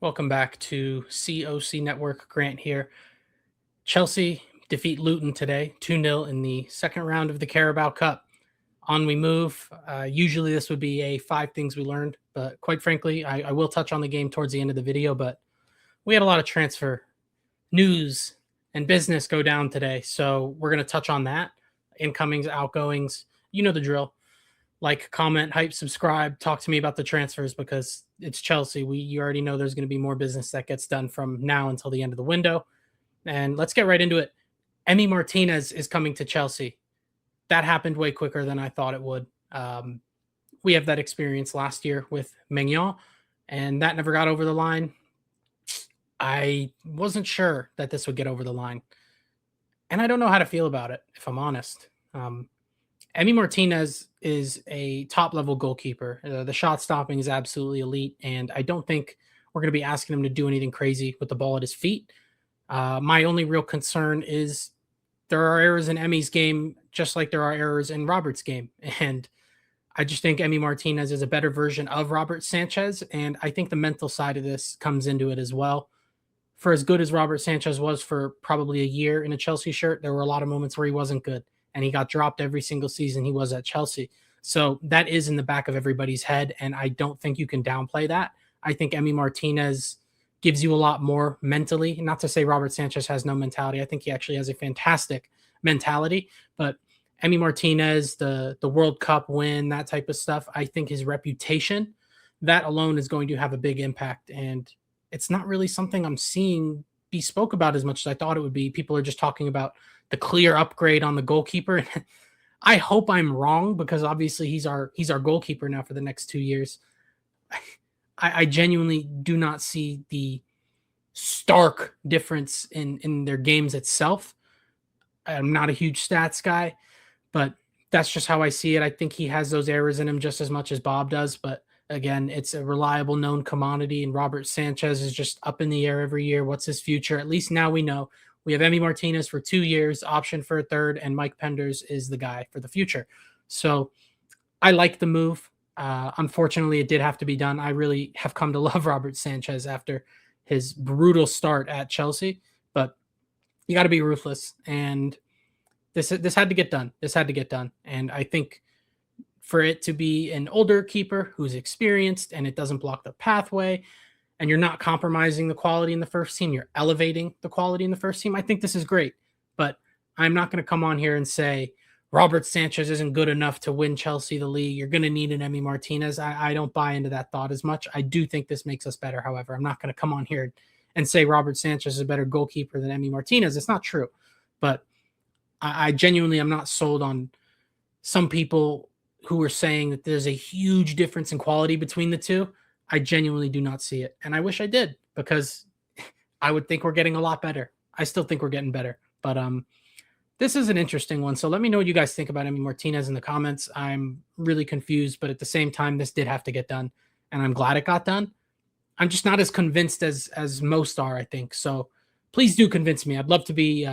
Welcome back to C.O.C. Network. Grant here. Chelsea defeat Luton today, 2-0 in the second round of the Carabao Cup. On we move. Usually this would be a 5 things we learned, but quite frankly, I will touch on the game towards the end of the video, but we had a lot of transfer news and business go down today, so we're going to touch on that. Incomings, outgoings, you know the drill. Like, comment, hype, subscribe, talk to me about the transfers because it's Chelsea. You already know there's going to be more business that gets done from now until the end of the window. And let's get right into it. Emi Martínez is coming to Chelsea. That happened way quicker than I thought it would. We have that experience last year with Mignon, and that never got over the line. I wasn't sure that this would get over the line. And I don't know how to feel about it, if I'm honest. Emi Martínez is a top-level goalkeeper. The shot stopping is absolutely elite, and I don't think we're going to be asking him to do anything crazy with the ball at his feet. My only real concern is there are errors in Emi's game, just like there are errors in Robert's game. And I just think Emi Martínez is a better version of Robert Sánchez, and I think the mental side of this comes into it as well. For as good as Robert Sánchez was for probably a year in a Chelsea shirt, there were a lot of moments where he wasn't good, and he got dropped every single season he was at Chelsea. So that is in the back of everybody's head, and I don't think you can downplay that. I think Emi Martínez gives you a lot more mentally. Not to say Robert Sánchez has no mentality. I think he actually has a fantastic mentality, but Emi Martínez, the World Cup win, that type of stuff, I think his reputation, that alone is going to have a big impact. And it's not really something I'm seeing be spoke about as much as I thought it would be. People are just talking about the clear upgrade on the goalkeeper. I hope I'm wrong because obviously he's our goalkeeper now for the next 2 years. I genuinely do not see the stark difference in their games itself. I'm not a huge stats guy, but that's just how I see it. I think he has those errors in him just as much as Bob does, but again, it's a reliable known commodity, and Robert Sánchez is just up in the air every year. What's his future? At least now we know. We have Emi Martínez for 2 years, option for a third, and Mike Penders is the guy for the future. So I like the move. Unfortunately, it did have to be done. I really have come to love Robert Sánchez after his brutal start at Chelsea, but you got to be ruthless. And this had to get done. This had to get done. And I think for it to be an older keeper who's experienced and it doesn't block the pathway and you're not compromising the quality in the first team, you're elevating the quality in the first team, I think this is great. But I'm not going to come on here and say Robert Sánchez isn't good enough to win Chelsea the league. You're going to need an Emi Martínez. I don't buy into that thought as much. I do think this makes us better. However, I'm not going to come on here and say Robert Sánchez is a better goalkeeper than Emi Martínez. It's not true. But I genuinely am not sold on some people who are saying that there's a huge difference in quality between the two. I genuinely do not see it. And I wish I did because I would think we're getting a lot better. I still think we're getting better. But this is an interesting one. So let me know what you guys think about Emi Martínez in the comments. I'm really confused, but at the same time, this did have to get done. And I'm glad it got done. I'm just not as convinced as most are, I think. So please do convince me. I'd love to be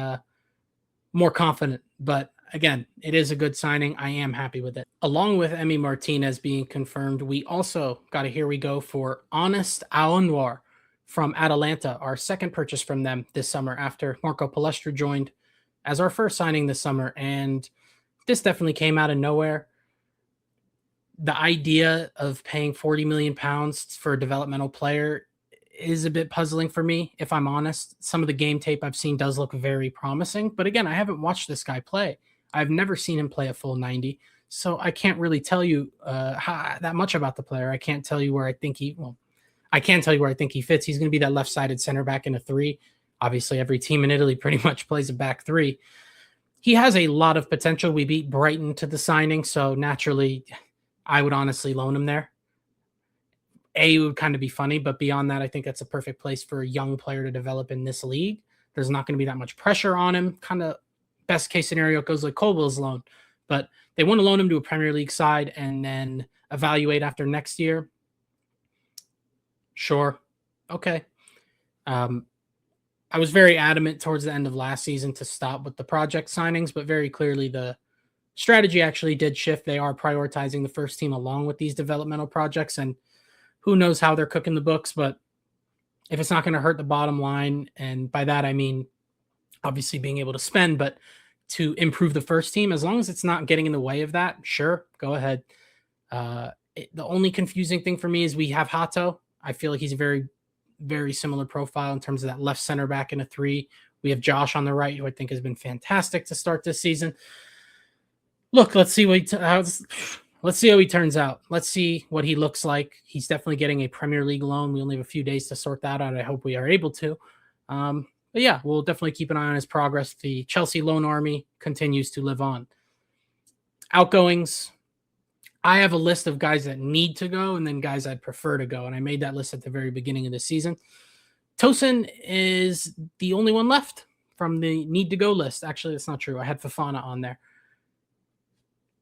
more confident. But again, it is a good signing. I am happy with it. Along with Emi Martínez being confirmed, we also got a here we go for Honest Ahanor from Atalanta, our second purchase from them this summer after Marco Palestra joined as our first signing this summer. And this definitely came out of nowhere. The idea of paying £40 million for a developmental player is a bit puzzling for me, if I'm honest. Some of the game tape I've seen does look very promising. But again, I haven't watched this guy play. I've never seen him play a full 90. So I can't really tell you that much about the player. I can't tell you where I think I can tell you where I think he fits. He's going to be that left-sided center back in a 3. Obviously, every team in Italy pretty much plays a back 3. He has a lot of potential. We beat Brighton to the signing, so naturally, I would honestly loan him there. It would kind of be funny, but beyond that, I think that's a perfect place for a young player to develop in this league. There's not going to be that much pressure on him. Kind of best case scenario, it goes like Colwell's loan. But they want to loan him to a Premier League side and then evaluate after next year. Sure. Okay. I was very adamant towards the end of last season to stop with the project signings, but very clearly the strategy actually did shift. They are prioritizing the first team along with these developmental projects, and who knows how they're cooking the books, but if it's not going to hurt the bottom line, and by that I mean obviously being able to spend, but to improve the first team, as long as it's not getting in the way of that, sure, go ahead. The only confusing thing for me is we have Hato. I feel like he's a very, very similar profile in terms of that left center back in a 3. We have Josh on the right, who I think has been fantastic to start this season. Look, let's see how he turns out. Let's see what he looks like. He's definitely getting a Premier League loan. We only have a few days to sort that out. I hope we are able to. But yeah, we'll definitely keep an eye on his progress. The Chelsea loan army continues to live on. Outgoings. I have a list of guys that need to go and then guys I'd prefer to go. And I made that list at the very beginning of the season. Tosin is the only one left from the need to go list. Actually, that's not true. I had Fofana on there.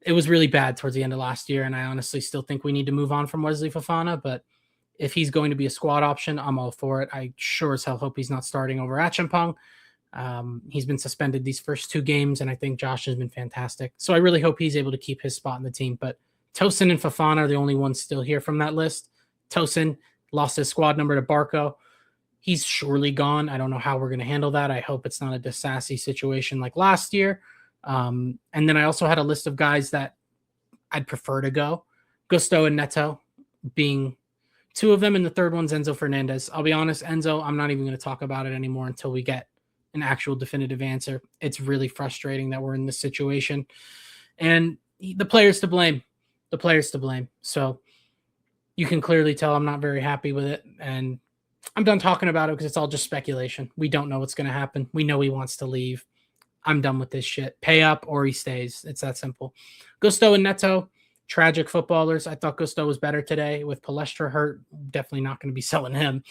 It was really bad towards the end of last year, and I honestly still think we need to move on from Wesley Fofana, but if he's going to be a squad option, I'm all for it. I sure as hell hope he's not starting over Achampong. He's been suspended these first 2 games, and I think Josh has been fantastic. So I really hope he's able to keep his spot in the team, but Tosin and Fofana are the only ones still here from that list. Tosin lost his squad number to Barco. He's surely gone. I don't know how we're going to handle that. I hope it's not a Disassi situation like last year. And then I also had a list of guys that I'd prefer to go. Gusto and Neto being 2 of them, and the third one's Enzo Fernandez. I'll be honest, Enzo, I'm not even going to talk about it anymore until we get an actual definitive answer. It's really frustrating that we're in this situation. And the player's to blame. The player's to blame. So you can clearly tell I'm not very happy with it. And I'm done talking about it because it's all just speculation. We don't know what's going to happen. We know he wants to leave. I'm done with this shit. Pay up or he stays. It's that simple. Gusto and Neto, tragic footballers. I thought Gusto was better today with Palestra hurt. Definitely not going to be selling him.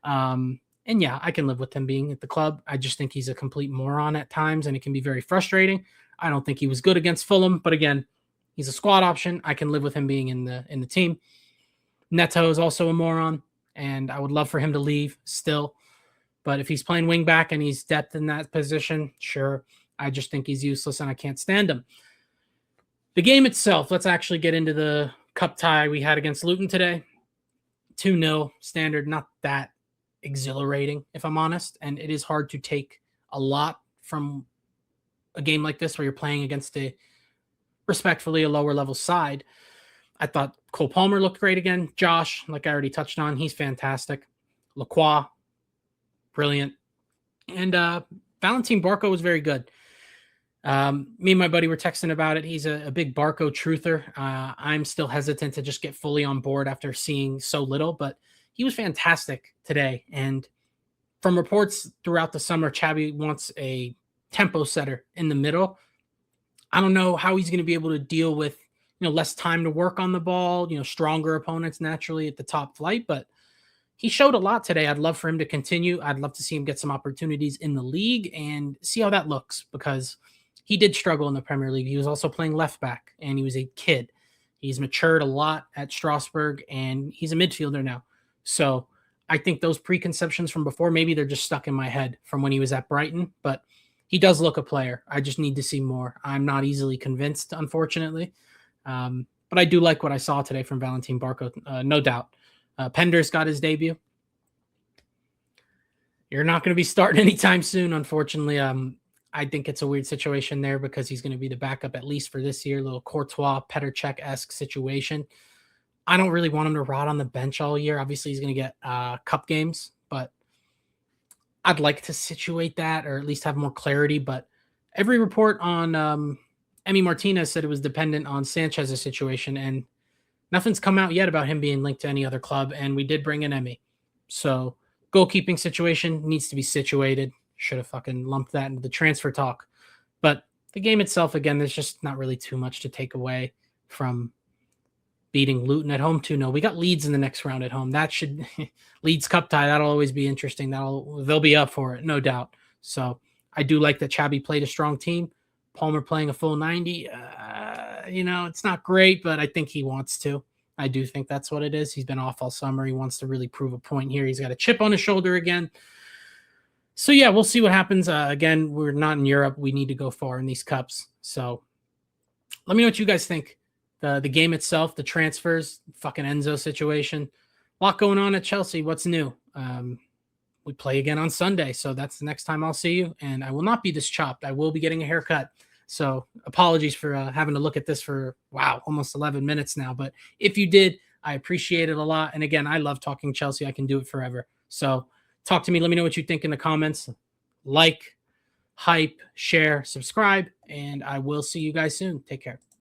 And yeah, I can live with him being at the club. I just think he's a complete moron at times, and it can be very frustrating. I don't think he was good against Fulham, but again, he's a squad option. I can live with him being in the team. Neto is also a moron, and I would love for him to leave still. But if he's playing wing back and he's depth in that position, sure. I just think he's useless and I can't stand him. The game itself, let's actually get into the cup tie we had against Luton today. 2-0 standard, not that exhilarating, if I'm honest. And it is hard to take a lot from a game like this where you're playing against respectfully a lower level side. I thought Cole Palmer looked great again. Josh, like I already touched on, he's fantastic. Lacroix, brilliant. And Valentin Barco was very good. Me and my buddy were texting about it. He's a big Barco truther. I'm still hesitant to just get fully on board after seeing so little, but he was fantastic today. And from reports throughout the summer, Xabi wants a tempo setter in the middle. I don't know how he's going to be able to deal with, less time to work on the ball, stronger opponents naturally at the top flight, but he showed a lot today. I'd love for him to continue. I'd love to see him get some opportunities in the league and see how that looks, because he did struggle in the Premier League. He was also playing left back, and he was a kid. He's matured a lot at Strasbourg, and he's a midfielder now. So I think those preconceptions from before, maybe they're just stuck in my head from when he was at Brighton, but he does look a player. I just need to see more. I'm not easily convinced, unfortunately. But I do like what I saw today from Valentin Barco, no doubt. Pender's got his debut. You're not going to be starting anytime soon, unfortunately. I think it's a weird situation there because he's going to be the backup at least for this year, little Courtois, Petr-Cech-esque situation. I don't really want him to rot on the bench all year. Obviously, he's going to get cup games, but I'd like to situate that or at least have more clarity. But every report on Emi Martínez said it was dependent on Sanchez's situation, and nothing's come out yet about him being linked to any other club, and we did bring in Emi. So goalkeeping situation needs to be situated. Should have fucking lumped that into the transfer talk. But the game itself, again, there's just not really too much to take away from beating Luton at home 2-0. We got Leeds in the next round at home. That should Leeds Cup tie. That'll always be interesting. They'll be up for it, no doubt. So I do like that Xabi played a strong team. Palmer playing a full 90. It's not great, but I think he wants to. I do think that's what it is. He's been off all summer. He wants to really prove a point here. He's got a chip on his shoulder again. So, yeah, we'll see what happens. Again, we're not in Europe. We need to go far in these cups. So let me know what you guys think. The game itself, the transfers, fucking Enzo situation. A lot going on at Chelsea. What's new? we play again on Sunday. So that's the next time I'll see you. And I will not be this chopped. I will be getting a haircut. So apologies for having to look at this for, wow, almost 11 minutes now. But if you did, I appreciate it a lot. And again, I love talking Chelsea. I can do it forever. So talk to me. Let me know what you think in the comments. Like, hype, share, subscribe, and I will see you guys soon. Take care.